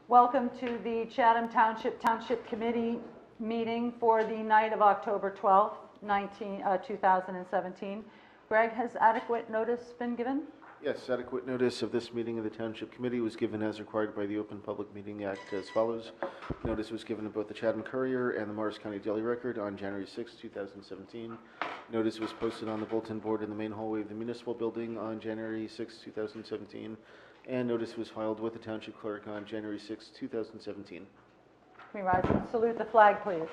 Welcome to the Chatham Township Committee meeting for the night of October 12th, 2017. Greg, has adequate notice been given? Yes, adequate notice of this meeting of the Township Committee was given as required by the Open Public Meeting Act as follows. Notice was given to both the Chatham Courier and the Morris County Daily Record on January 6, 2017. Notice was posted on the bulletin board in the main hallway of the municipal building on January 6, 2017. And notice was filed with the Township Clerk on January 6, 2017. Can we rise and salute the flag, please?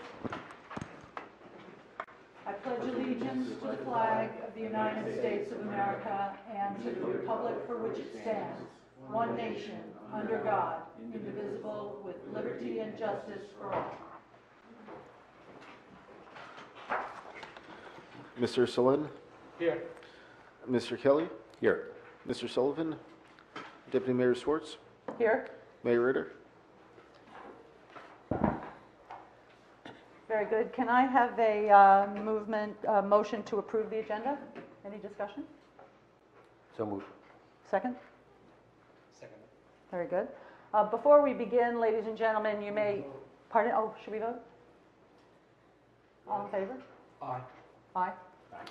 I pledge allegiance to the flag of the United States of America and to the republic for which it stands, one nation, under God, indivisible, with liberty and justice for all. Mr. Sullivan? Here. Mr. Kelly? Here. Mr. Sullivan? Deputy Mayor Swartz? Here. Mayor Ritter? Very good. Can I have a motion to approve the agenda? Any discussion? So moved. Second? Second. Very good. Before we begin, ladies and gentlemen, you may, pardon, oh, should we vote? All in favor? Aye. Aye? Aye.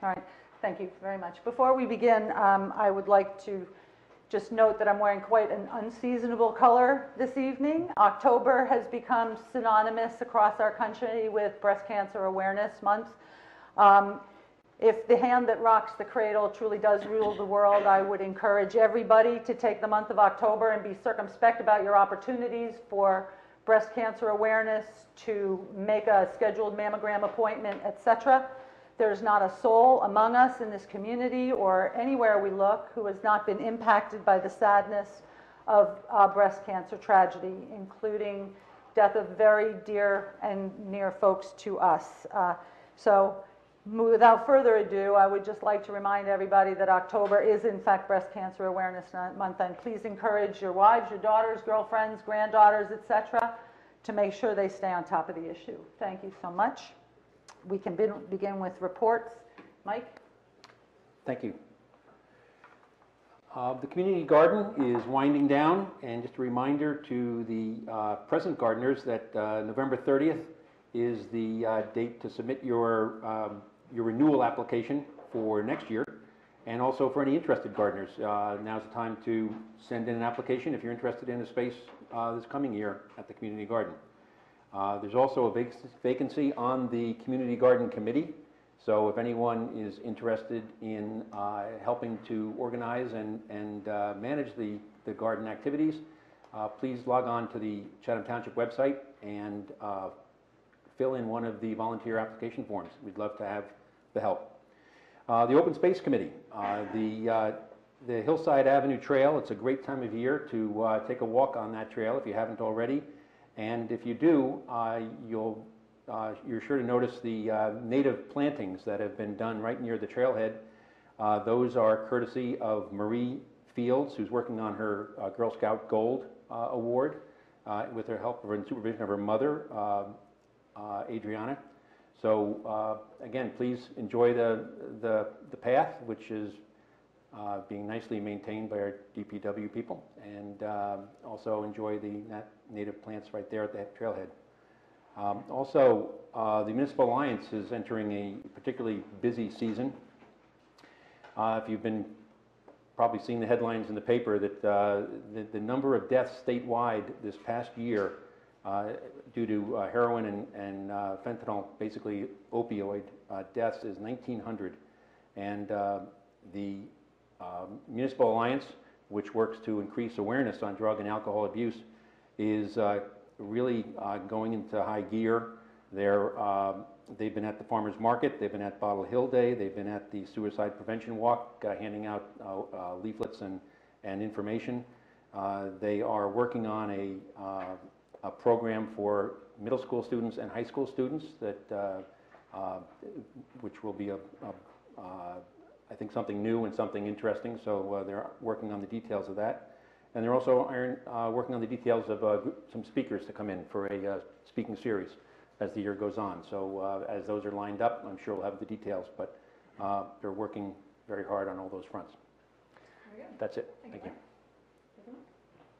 All right, thank you very much. Before we begin, I would like to just note that I'm wearing quite an unseasonable color this evening. October has become synonymous across our country with Breast Cancer Awareness Month. If the hand that rocks the cradle truly does rule the world, I would encourage everybody to take the month of October and be circumspect about your opportunities for breast cancer awareness, to make a scheduled mammogram appointment, etc. There's not a soul among us in this community or anywhere we look who has not been impacted by the sadness of breast cancer tragedy, including death of very dear and near folks to us. So without further ado, I would just like to remind everybody that October is in fact Breast Cancer Awareness Month, and please encourage your wives, your daughters, girlfriends, granddaughters, etc., to make sure they stay on top of the issue. Thank you so much. We can begin with reports. Mike? Thank you. The community garden is winding down, and just a reminder to the present gardeners that November 30th is the date to submit your renewal application for next year, and also for any interested gardeners. Now's the time to send in an application if you're interested in a space this coming year at the community garden. There's also a vacancy on the Community Garden Committee, so if anyone is interested in helping to organize and manage the garden activities, please log on to the Chatham Township website and fill in one of the volunteer application forms. We'd love to have the help. The Open Space Committee, the Hillside Avenue Trail, it's a great time of year to take a walk on that trail if you haven't already. And if you do, you're sure to notice the native plantings that have been done right near the trailhead. Those are courtesy of Marie Fields, who's working on her Girl Scout Gold Award with her help and supervision of her mother, Adriana. So again, please enjoy the path, which is being nicely maintained by our DPW people, and also enjoy the native plants right there at the trailhead. Also, the Municipal Alliance is entering a particularly busy season. If you've been probably seen the headlines in the paper that the number of deaths statewide this past year due to heroin and fentanyl, basically opioid deaths, is 1,900. And the Municipal Alliance, which works to increase awareness on drug and alcohol abuse, is really going into high gear. They've been at the Farmers Market, they've been at Bottle Hill Day, they've been at the Suicide Prevention Walk, handing out leaflets and information. They are working on a program for middle school students and high school students that which will be I think something new and something interesting. So they're working on the details of that. And they're also working on the details of some speakers to come in for a speaking series as the year goes on. So as those are lined up, I'm sure we'll have the details, but they're working very hard on all those fronts. Very good. That's it. Thank you. Mike.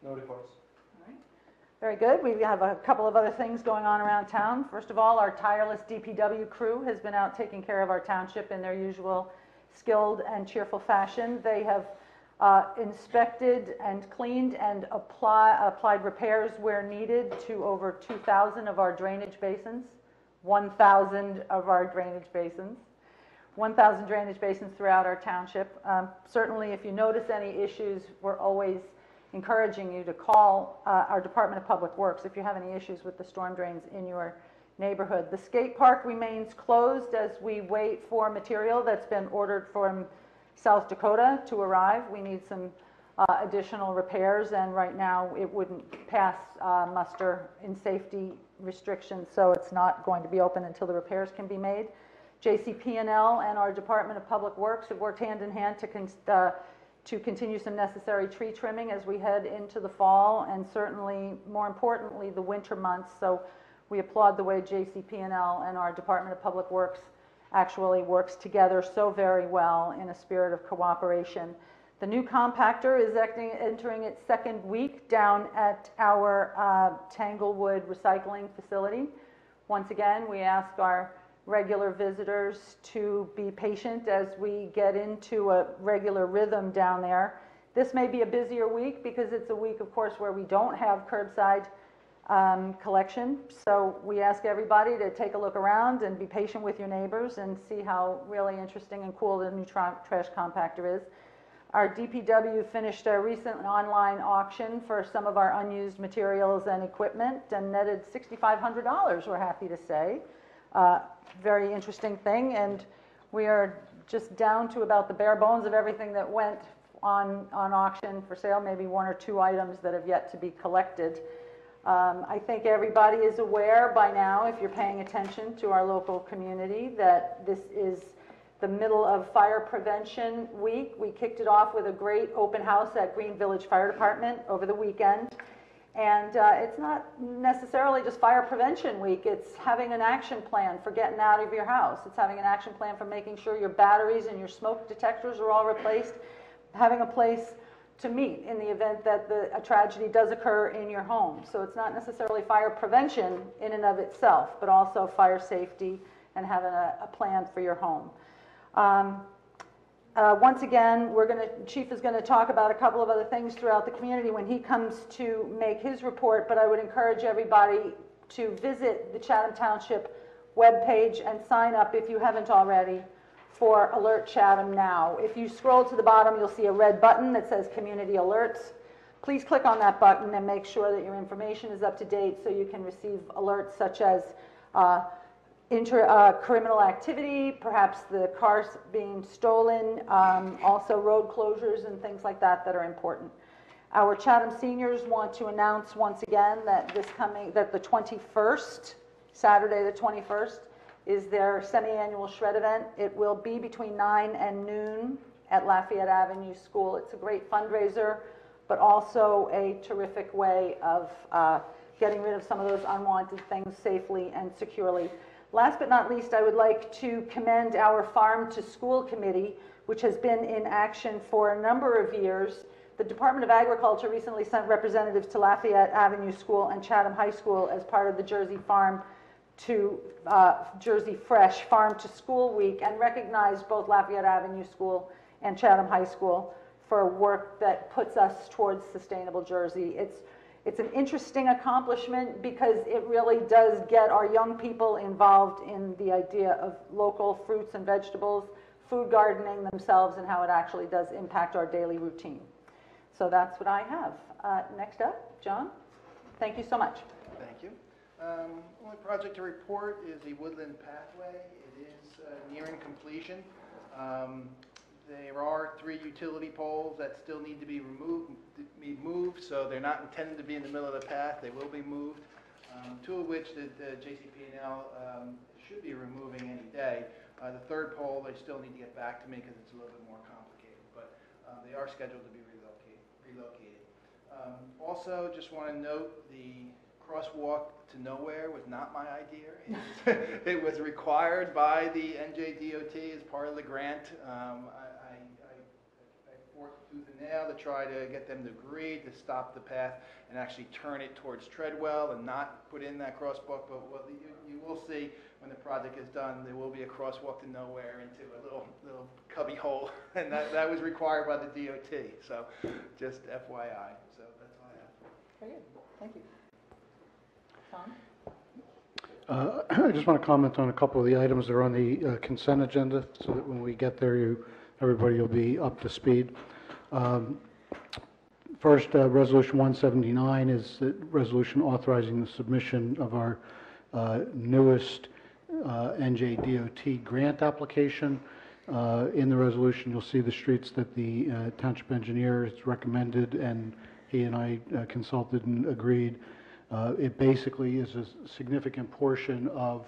No reports. All right. Very good. We have a couple of other things going on around town. First of all, our tireless DPW crew has been out taking care of our township in their usual skilled and cheerful fashion. They have inspected and cleaned and applied repairs where needed to over 2,000 of our drainage basins, 1,000 of our drainage basins, 1,000 drainage basins throughout our township. Certainly, if you notice any issues, we're always encouraging you to call our Department of Public Works if you have any issues with the storm drains in your neighborhood. The skate park remains closed as we wait for material that's been ordered from South Dakota to arrive. We need some additional repairs, and right now it wouldn't pass muster in safety restrictions, so it's not going to be open until the repairs can be made. JCP&L and our Department of Public Works have worked hand in hand to continue some necessary tree trimming as we head into the fall, and certainly, more importantly, the winter months. So we applaud the way JCP&L and our Department of Public Works actually works together so very well in a spirit of cooperation. The new compactor is entering its second week down at our Tanglewood recycling facility. Once again, we ask our regular visitors to be patient as we get into a regular rhythm down there. This may be a busier week because it's a week, of course, where we don't have curbside collection. So we ask everybody to take a look around and be patient with your neighbors and see how really interesting and cool the new trash compactor is. Our DPW finished a recent online auction for some of our unused materials and equipment and netted $6,500, we're happy to say. Very interesting thing, and we are just down to about the bare bones of everything that went on auction for sale, maybe one or two items that have yet to be collected. I think everybody is aware by now, if you're paying attention to our local community, that this is the middle of Fire Prevention Week. We kicked it off with a great open house at Green Village Fire Department over the weekend. And it's not necessarily just Fire Prevention Week, it's having an action plan for getting out of your house. It's having an action plan for making sure your batteries and your smoke detectors are all replaced, having a place to meet in the event that a tragedy does occur in your home. So it's not necessarily fire prevention in and of itself, but also fire safety and having a plan for your home. Once again, Chief is going to talk about a couple of other things throughout the community when he comes to make his report, but I would encourage everybody to visit the Chatham Township webpage and sign up, if you haven't already, for Alert Chatham Now. If you scroll to the bottom, you'll see a red button that says Community Alerts. Please click on that button and make sure that your information is up to date so you can receive alerts such as criminal activity, perhaps the cars being stolen, also road closures and things like that that are important. Our Chatham seniors want to announce once again that the 21st, Saturday the 21st, is their semi-annual shred event. It will be between 9 and noon at Lafayette Avenue School. It's a great fundraiser, but also a terrific way of getting rid of some of those unwanted things safely and securely. Last but not least, I would like to commend our Farm to School Committee, which has been in action for a number of years. The Department of Agriculture recently sent representatives to Lafayette Avenue School and Chatham High School as part of the Jersey Fresh Farm to School Week, and recognized both Lafayette Avenue School and Chatham High School for work that puts us towards sustainable Jersey. It's an interesting accomplishment because it really does get our young people involved in the idea of local fruits and vegetables, food gardening themselves, and how it actually does impact our daily routine. So that's what I have. Next up, John. Thank you so much. Thank you. Only project to report is the Woodland Pathway. It is nearing completion. There are 3 utility poles that still need to be moved, so they're not intended to be in the middle of the path. They will be moved, 2 of which the JCP&L should be removing any day. The 3rd pole, they still need to get back to me because it's a little bit more complicated, but they are scheduled to be relocated. Also, just want to note the crosswalk to nowhere was not my idea. It was required by the NJDOT as part of the grant. I fought tooth and Canal to try to get them to agree to stop the path and actually turn it towards Treadwell and not put in that crosswalk. But what you will see when the project is done, there will be a crosswalk to nowhere into a little cubby hole, and that was required by the DOT. So just FYI. So that's all I have. Very good, thank you. Tom? I just want to comment on a couple of the items that are on the consent agenda, so that when we get there, everybody will be up to speed. First, Resolution 179 is the resolution authorizing the submission of our newest NJDOT grant application. In the resolution, you'll see the streets that the township engineer has recommended, and he and I consulted and agreed. It basically is a significant portion of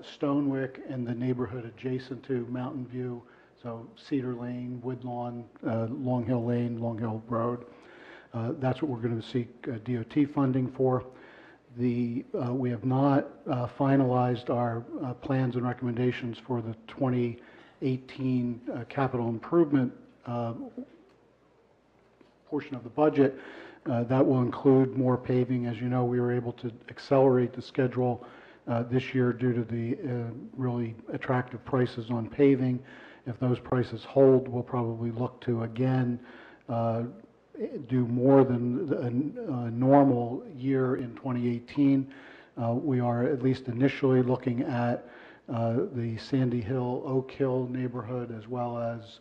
Stonewick and the neighborhood adjacent to Mountain View, so Cedar Lane, Woodlawn, Long Hill Lane, Long Hill Road. That's what we're going to seek DOT funding for. We have not finalized our plans and recommendations for the 2018 capital improvement portion of the budget. That will include more paving. As you know, we were able to accelerate the schedule this year due to the really attractive prices on paving. If those prices hold, we'll probably look to again do more than a normal year in 2018. We are at least initially looking at the Sandy Hill, Oak Hill neighborhood, as well as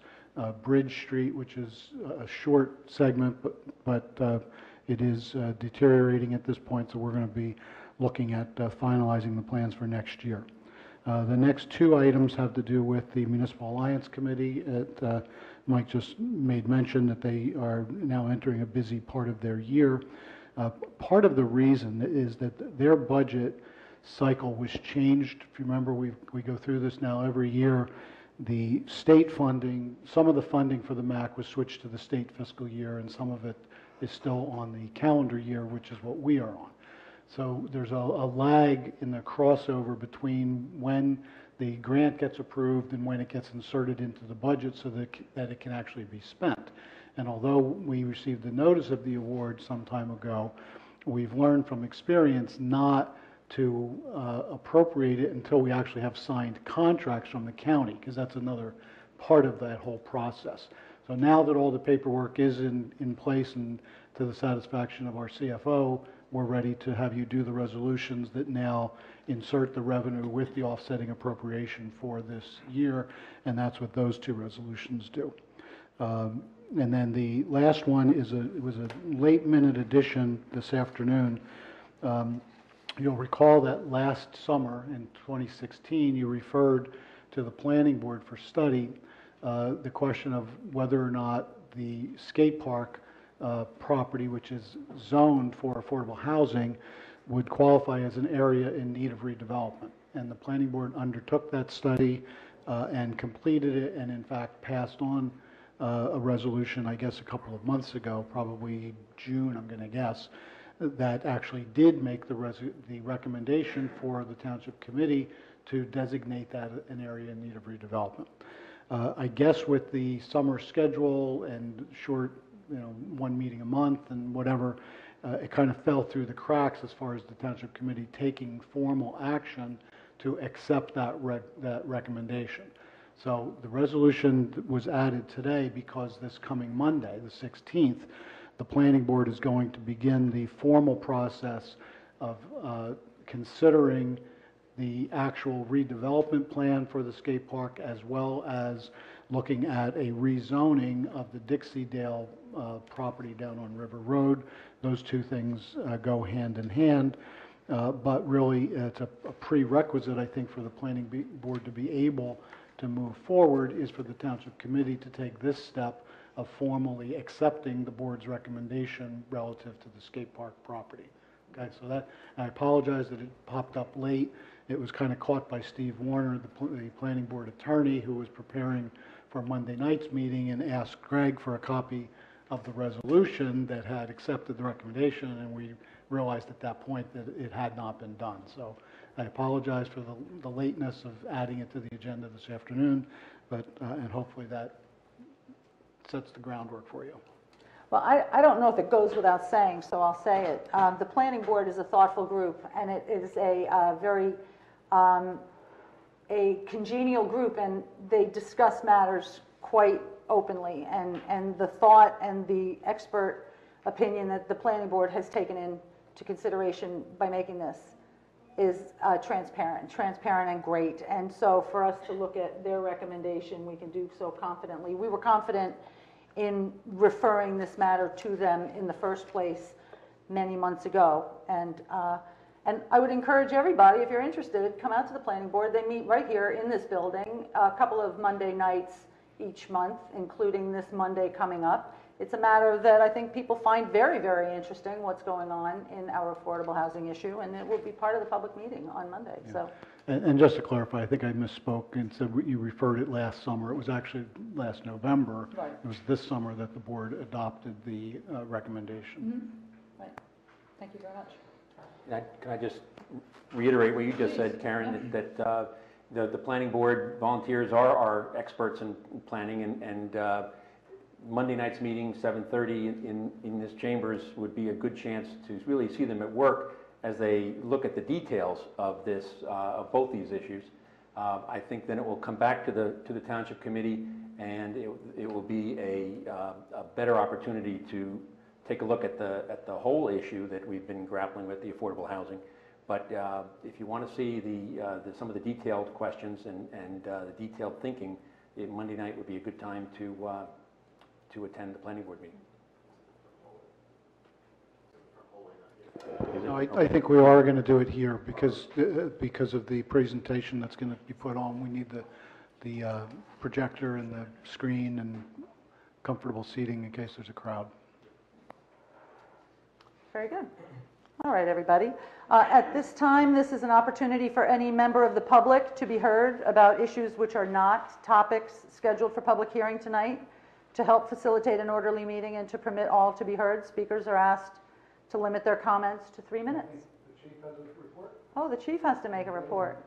Bridge Street, which is a short segment, but it is deteriorating at this point, so we're going to be looking at finalizing the plans for next year. The next two items have to do with the Municipal Alliance Committee. Mike just made mention that they are now entering a busy part of their year. Part of the reason is that their budget cycle was changed. If you remember, we go through this now every year. The state funding, some of the funding for the MAC was switched to the state fiscal year, and some of it is still on the calendar year, which is what we are on. So there's a lag in the crossover between when the grant gets approved and when it gets inserted into the budget so that it can actually be spent. And although we received the notice of the award some time ago, we've learned from experience not to appropriate it until we actually have signed contracts from the county, because that's another part of that whole process. So now that all the paperwork is in place and to the satisfaction of our CFO, we're ready to have you do the resolutions that now insert the revenue with the offsetting appropriation for this year, and that's what those two resolutions do. And then the last one is it was a late minute addition this afternoon. You'll recall that last summer in 2016, you referred to the planning board for study the question of whether or not the skate park property, which is zoned for affordable housing, would qualify as an area in need of redevelopment. And the planning board undertook that study and completed it, and in fact passed on a resolution, I guess a couple of months ago, probably June, I'm going to guess, that actually did make the recommendation for the Township Committee to designate that an area in need of redevelopment. I guess with the summer schedule and short, one meeting a month and whatever, it kind of fell through the cracks as far as the Township Committee taking formal action to accept that recommendation. So the resolution was added today because this coming Monday, the 16th, the Planning Board is going to begin the formal process of considering the actual redevelopment plan for the skate park, as well as looking at a rezoning of the Dixie-Dale property down on River Road. Those two things go hand in hand, but really it's a prerequisite, I think, for the Planning Board to be able to move forward is for the Township Committee to take this step of formally accepting the board's recommendation relative to the skate park property. Okay, so that, I apologize that it popped up late. It was kind of caught by Steve Warner, the planning board attorney, who was preparing for Monday night's meeting and asked Greg for a copy of the resolution that had accepted the recommendation, and we realized at that point that it had not been done. So I apologize for the lateness of adding it to the agenda this afternoon, but and hopefully that sets the groundwork for you. Well, I don't know if it goes without saying, so I'll say it. The planning board is a thoughtful group, and it is a very a congenial group, and they discuss matters quite openly. And the thought and the expert opinion that the planning board has taken into consideration by making this is transparent and great. And so for us to look at their recommendation, we can do so confidently. We were confident in referring this matter to them in the first place many months ago. And I would encourage everybody, if you're interested, come out to the planning board. They meet right here in this building a couple of Monday nights each month, including this Monday coming up. It's a matter that I think people find very, very interesting, what's going on in our affordable housing issue, and it will be part of the public meeting on Monday. Yeah. So, And just to clarify, I think I misspoke and said you referred it last summer. It was actually last November. Right. It was this summer that the board adopted the recommendation. right. Thank you very much. Can I just reiterate what you just said, Karen, that the planning board volunteers are our experts in planning, and Monday night's meeting, 7:30 in this chambers, would be a good chance to really see them at work as they look at the details of this, of both these issues. I think then it will come back to the Township Committee, and it will be a better opportunity to take a look at the whole issue that we've been grappling with, the affordable housing. But if you want to see some of the detailed questions and the detailed thinking, Monday night would be a good time to attend the planning board meeting. No, I think we are going to do it here because of the presentation that's going to be put on. We need the projector and the screen and comfortable seating in case there's a crowd. Very good. All right, everybody. At this time, this is an opportunity for any member of the public to be heard about issues which are not topics scheduled for public hearing tonight. To help facilitate an orderly meeting and to permit all to be heard, speakers are asked to limit their comments to 3 minutes. The chief has a report? Oh, the chief has to make a report.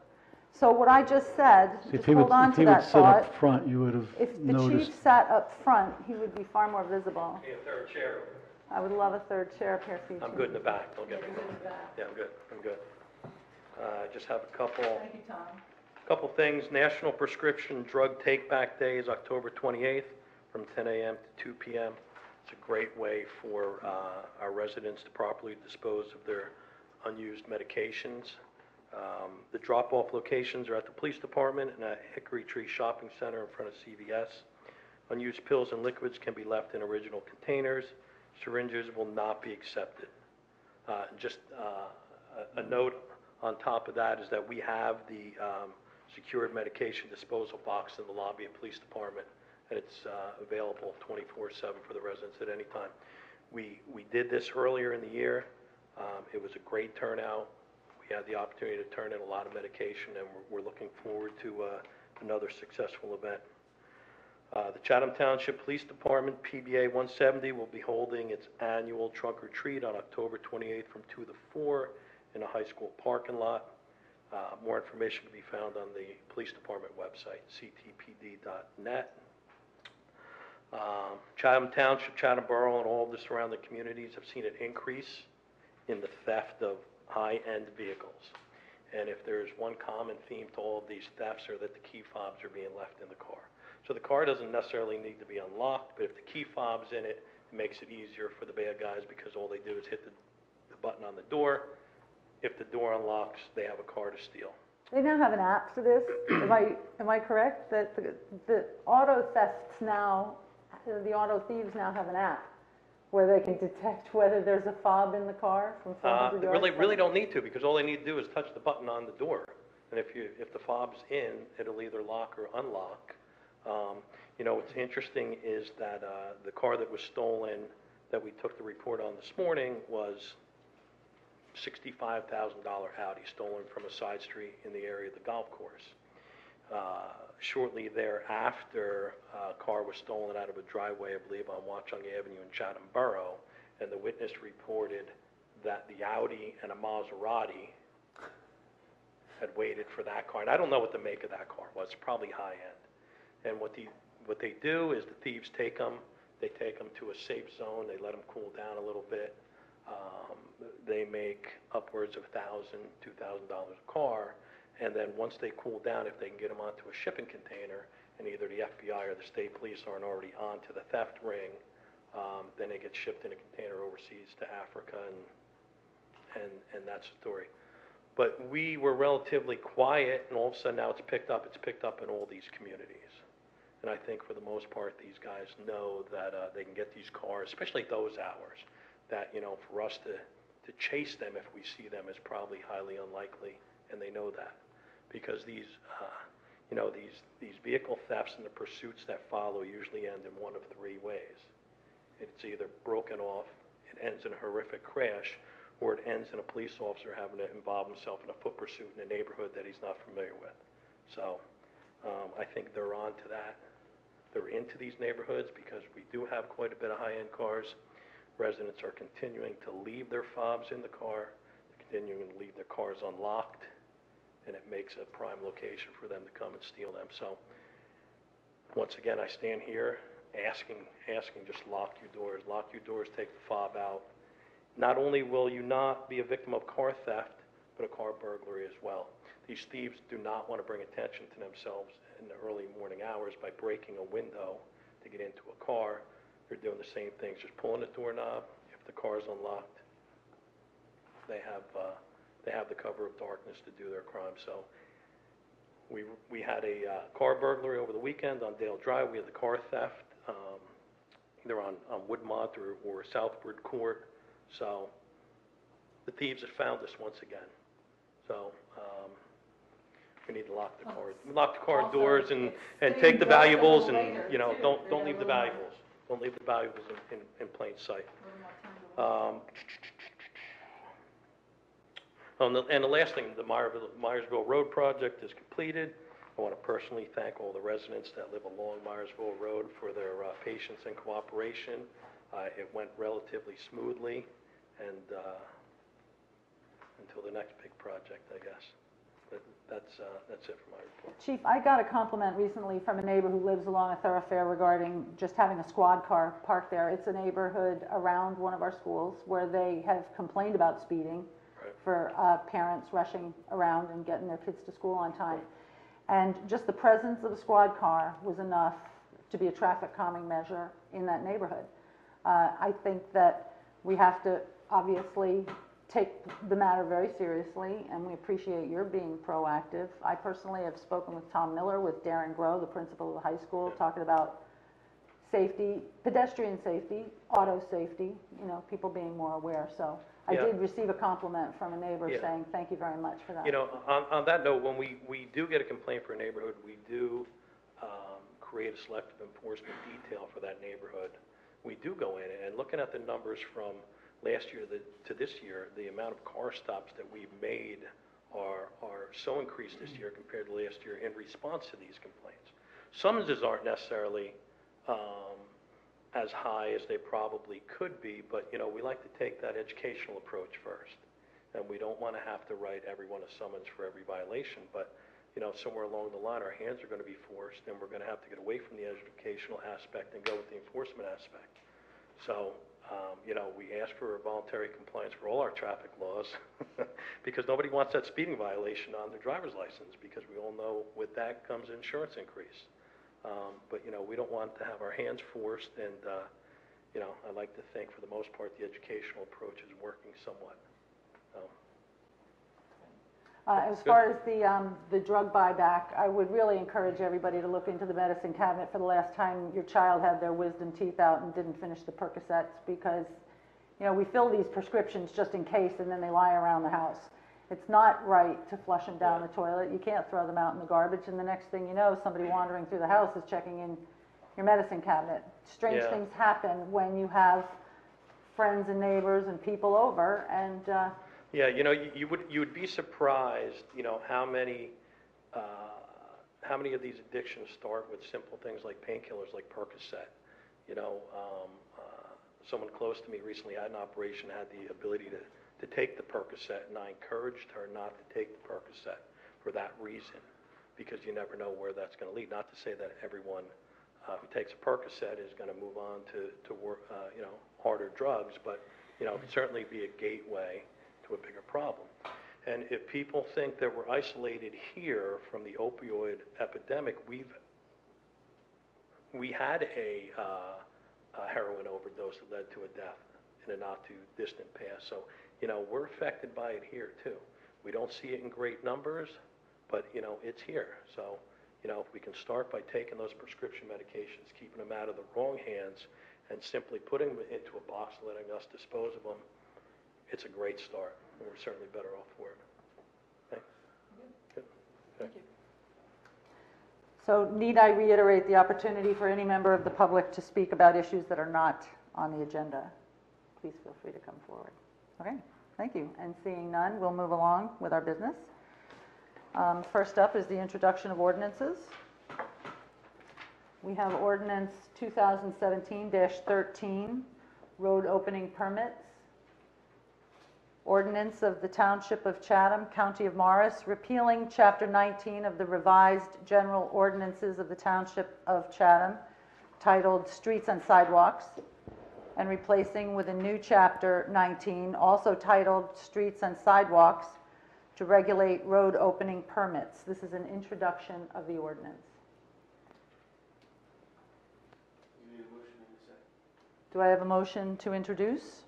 So what I just said, See, just hold on to that If he would sit thought. up front, you would have If the noticed. chief sat up front, he would be far more visible. Be a third chair. I would love a third chair up here for you. I'm Chief. good in the back, don't get me wrong. Yeah, I'm good. I just have a couple Thank you, Tom. things. National Prescription Drug Take-Back Day is October 28th from 10 a.m. to 2 p.m. It's a great way for our residents to properly dispose of their unused medications. The drop-off locations are at the police department and at Hickory Tree Shopping Center in front of CVS. Unused pills and liquids can be left in original containers. Syringes will not be accepted. Just a note on top of that is that we have the secured medication disposal box in the lobby of police department, and it's available 24/7 for the residents at any time. We did this earlier in the year. It was a great turnout. We had the opportunity to turn in a lot of medication, and we're looking forward to another successful event. The Chatham Township Police Department, PBA 170, will be holding its annual trunk or treat on October 28th from 2 to 4 in a high school parking lot. More information can be found on the police department website, ctpd.net. Chatham Township, Chatham Borough, and all of the surrounding communities have seen an increase in the theft of high-end vehicles. And if there's one common theme to all of these thefts, are that the key fobs are being left in the car. So the car doesn't necessarily need to be unlocked, but if the key fob's in it, it makes it easier for the bad guys because all they do is hit the button on the door. If the door unlocks, they have a car to steal. They now have an app for this. Am I correct that the auto thefts now, the auto thieves now have an app where they can detect whether there's a fob in the car from 400 yards? They really don't need to, because all they need to do is touch the button on the door. And if the fob's in, it'll either lock or unlock. What's interesting is that the car that was stolen that we took the report on this morning was $65,000 Audi stolen from a side street in the area of the golf course. Shortly thereafter, a car was stolen out of a driveway, I believe, on Watchung Avenue in Chatham Borough, and the witness reported that the Audi and a Maserati had waited for that car. And I don't know what the make of that car was, probably high-end. And what they do is the thieves take them They take them to a safe zone, they let them cool down a little bit. They make upwards of $1,000, $2,000 a car, and then once they cool down, if they can get them onto a shipping container, and either the FBI or the state police aren't already onto the theft ring, then they get shipped in a container overseas to Africa, and that's the story. But we were relatively quiet, and all of a sudden now it's picked up. It's picked up in all these communities. And I think for the most part, these guys know that they can get these cars, especially at those hours, that, you know, for us to chase them if we see them is probably highly unlikely, and they know that. Because these, you know, these vehicle thefts and the pursuits that follow usually end in one of three ways. It's either broken off, it ends in a horrific crash, or it ends in a police officer having to involve himself in a foot pursuit in a neighborhood that he's not familiar with. So I think they're on to that. They're into these neighborhoods because we do have quite a bit of high-end cars. Residents are continuing to leave their fobs in the car, continuing to leave their cars unlocked, and it makes a prime location for them to come and steal them. So once again, I stand here asking, just lock your doors, take the fob out. Not only will you not be a victim of car theft, but a car burglary as well. These thieves do not want to bring attention to themselves in the early morning hours by breaking a window to get into a car. They're doing the same things, just pulling the doorknob. If the car's unlocked, they have the cover of darkness to do their crime. So we had a car burglary over the weekend on Dale Drive. We had the car theft either on Woodmont or Southward Court. So the thieves have found us once again. So we need to lock the car doors and take the valuables, and, you know, don't leave the valuables. Don't leave the valuables in plain sight. And the last thing, the Myersville Road project is completed. I want to personally thank all the residents that live along Myersville Road for their patience and cooperation. It went relatively smoothly, and until the next big project, I guess. But that's it for my report. Chief, I got a compliment recently from a neighbor who lives along a thoroughfare regarding just having a squad car parked there. It's a neighborhood around one of our schools where they have complained about speeding for parents rushing around and getting their kids to school on time. And just the presence of a squad car was enough to be a traffic calming measure in that neighborhood. I think that we have to obviously take the matter very seriously, and we appreciate your being proactive. I personally have spoken with Tom Miller, with Darren Groh, the principal of the high school, talking about safety, pedestrian safety, auto safety, you know, people being more aware. So I did receive a compliment from a neighbor saying, thank you very much for that. You know, on that note, when we do get a complaint for a neighborhood, we do create a selective enforcement detail for that neighborhood. We do go in, and looking at the numbers from last year to this year, the amount of car stops that we've made are so increased this year compared to last year in response to these complaints. Summonses aren't necessarily as high as they probably could be, but, you know, we like to take that educational approach first. And we don't want to have to write everyone a summons for every violation, but, you know, somewhere along the line, our hands are going to be forced, and we're going to have to get away from the educational aspect and go with the enforcement aspect. So, you know, we ask for voluntary compliance for all our traffic laws because nobody wants that speeding violation on their driver's license, because we all know with that comes insurance increase. But, you know, we don't want to have our hands forced, and, you know, I like to think for the most part the educational approach is working somewhat. As far as the drug buyback, I would really encourage everybody to look into the medicine cabinet for the last time your child had their wisdom teeth out and didn't finish the Percocets, because, you know, we fill these prescriptions just in case, and then they lie around the house. It's not right to flush them down the toilet. You can't throw them out in the garbage, and the next thing you know, somebody wandering through the house is checking in your medicine cabinet. Strange things happen when you have friends and neighbors and people over, and yeah, you know, you would be surprised, you know, how many of these addictions start with simple things like painkillers, like Percocet. You know, someone close to me recently had an operation, had the ability to take the Percocet, and I encouraged her not to take the Percocet for that reason, because you never know where that's going to lead. Not to say that everyone who takes a Percocet is going to move on to work, harder drugs, but, it can certainly be a gateway to a bigger problem. And if people think that we're isolated here from the opioid epidemic, we had a heroin overdose that led to a death in a not too distant past. So, we're affected by it here too. We don't see it in great numbers, but, it's here. So, if we can start by taking those prescription medications, keeping them out of the wrong hands, and simply putting them into a box, letting us dispose of them, it's a great start, and we're certainly better off for it. Okay? Good. Okay. So need I reiterate the opportunity for any member of the public to speak about issues that are not on the agenda? Please feel free to come forward. Okay, thank you. And seeing none, we'll move along with our business. First up is the introduction of ordinances. We have ordinance 2017-13, road opening permits. Ordinance of the Township of Chatham, County of Morris, repealing Chapter 19 of the revised general ordinances of the Township of Chatham, titled Streets and Sidewalks, and replacing with a new Chapter 19, also titled Streets and Sidewalks, to regulate road opening permits. This is an introduction of the ordinance. Do I have a motion to introduce?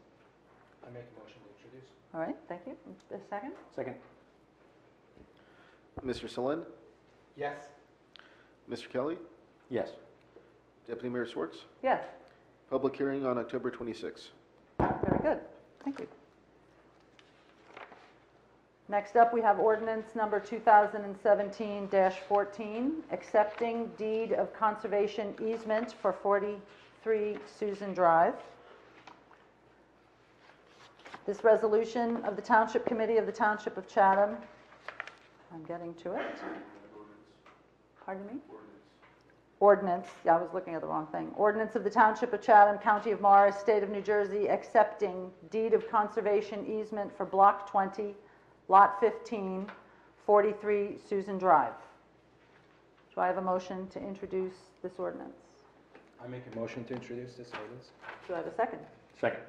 I make a motion to introduce. All right, thank you. A second? Second. Mr. Selin? Yes. Mr. Kelly? Yes. Deputy Mayor Schwartz? Yes, Public hearing on October 26. very good. Thank you. Next up, we have ordinance number 2017-14, accepting deed of conservation easement for 43 Susan Drive. This resolution of the Township Committee of the Township of Chatham, I'm getting to it. Pardon me? Ordinance, yeah, I was looking at the wrong thing. Ordinance of the Township of Chatham, County of Morris, State of New Jersey, accepting deed of conservation easement for Block 20, Lot 15, 43 Susan Drive. Do I have a motion to introduce this ordinance? I make a motion to introduce this ordinance. Do I have a second? Second.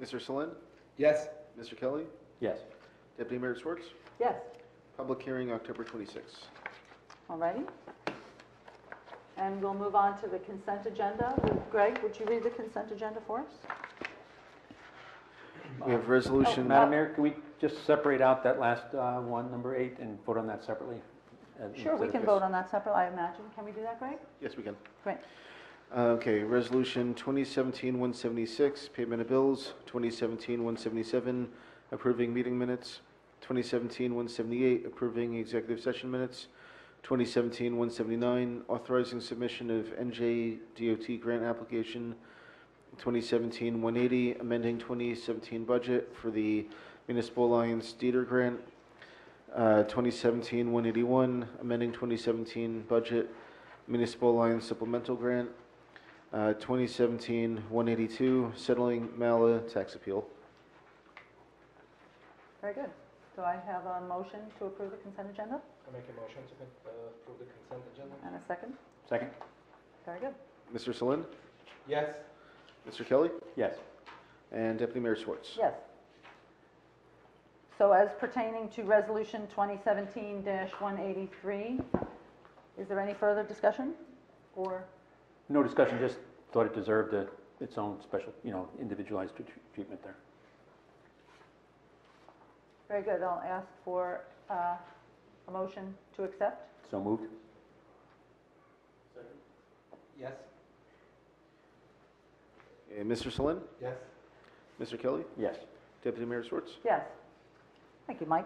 Mr. Selin? Yes. Mr. Kelly? Yes. Deputy Mayor Schwartz? Yes. Public hearing October 26. All righty. And we'll move on to the consent agenda. Greg, would you read the consent agenda for us? We have resolution. Madam Mayor, can we just separate out that last one, number 8, and vote on that separately? Sure, we can vote on that separately, I imagine. Can we do that, Greg? Yes, we can. Great. Okay, resolution 2017-176, payment of bills, 2017-177, approving meeting minutes, 2017-178, approving executive session minutes, 2017-179, authorizing submission of NJ DOT grant application, 2017-180, amending 2017 budget for the Municipal Alliance Dieter grant, 2017-181, amending 2017 budget Municipal Alliance supplemental grant, 2017-182, settling Mala tax appeal. Very good. Do I have a motion to approve the consent agenda? I make a motion to approve the consent agenda. And a second? Second. Very good. Mr. Selin? Yes. Mr. Kelly? Yes. And Deputy Mayor Schwartz? Yes. So as pertaining to Resolution 2017-183, is there any further discussion? Or, No discussion, just thought it deserved its own special, individualized treatment there. very good, I'll ask for a motion to accept. So moved. Yes. Mr. Selin? Yes. Mr. Kelly? Yes. Deputy Mayor Schwartz? Yes. Thank you, Mike.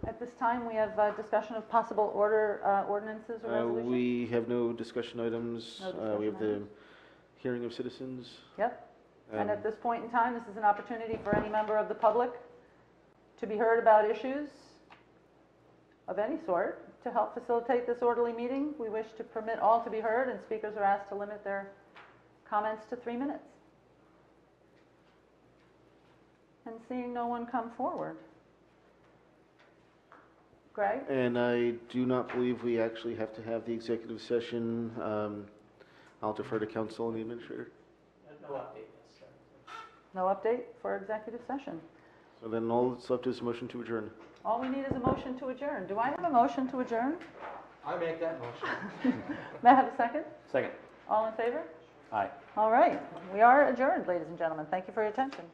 At this time, we have discussion of possible ordinances or resolutions? We have no discussion items. No discussion We have the items. hearing of citizens. Yep. And Um, at this point in time, this is an opportunity for any member of the public to be heard about issues of any sort. To help facilitate this orderly meeting, we wish to permit all to be heard, and speakers are asked to limit their comments to 3 minutes. And seeing no one come forward, Greg? And I do not believe we actually have to have the executive session. I'll defer to council and the administrator. No update for executive session. So then all that's left is a motion to adjourn. All we need is a motion to adjourn. Do I have a motion to adjourn? I make that motion. May I have a second? Second. All in favor? Aye. All right, we are adjourned, ladies and gentlemen. Thank you for your attention.